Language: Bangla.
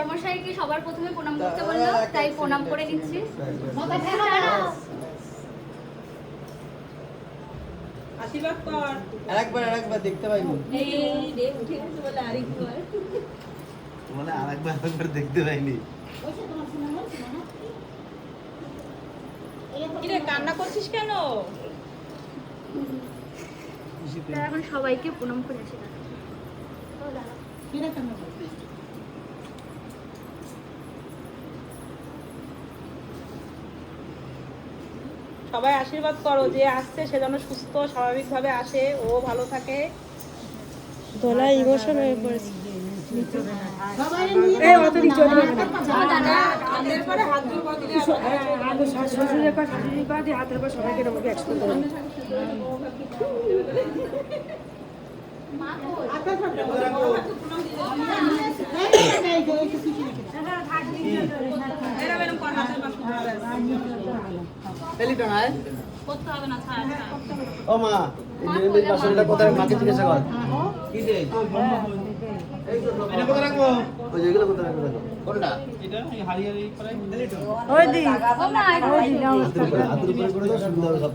বর্মশাইকে সবার প্রথমে প্রণাম করতে বললো, তাই প্রণাম করে নিচ্ছি। আশীর্বাদ কর। আরেকবার দেখতে পাইনি। এই রে উঠে গেছে বলে আরেকবার। মানে আরেকবার দেখতে পাইনি। কি রে কান্না করছিস কেন? এখন সবাইকে প্রণাম করে আসি। সবাই আশীর্বাদ করো যে আসছে সে যেন সুস্থ স্বাভাবিকভাবে আসে, ও ভালো থাকে। দোলা ইমোশন হয়ে পড়েছে। এই অত নিচে ওঠে না। হাতের পরে হাত জোড় করে দিলে আগে শ্বশুরের পর শাশুড়ির পর দিয়ে হাতের পর সবাইকে আমাকে একসাথে করে দিই। এরকম কর হাতের পাশে। করতে হবে না, ছাড় ছাড়। ও মা, এই বাসনটা কোথায় মাকে জিজ্ঞাসা কর। কি দে? এটা কোথায় রাখবো? ওই যেগুলো কোথায় রাখবো? কোনটা? এটা এই হাড়ি হাড়ি করাই দিলি তো। ওই দি ও মা, হাতের উপরে করে দাও, সুবিধা হবে সব।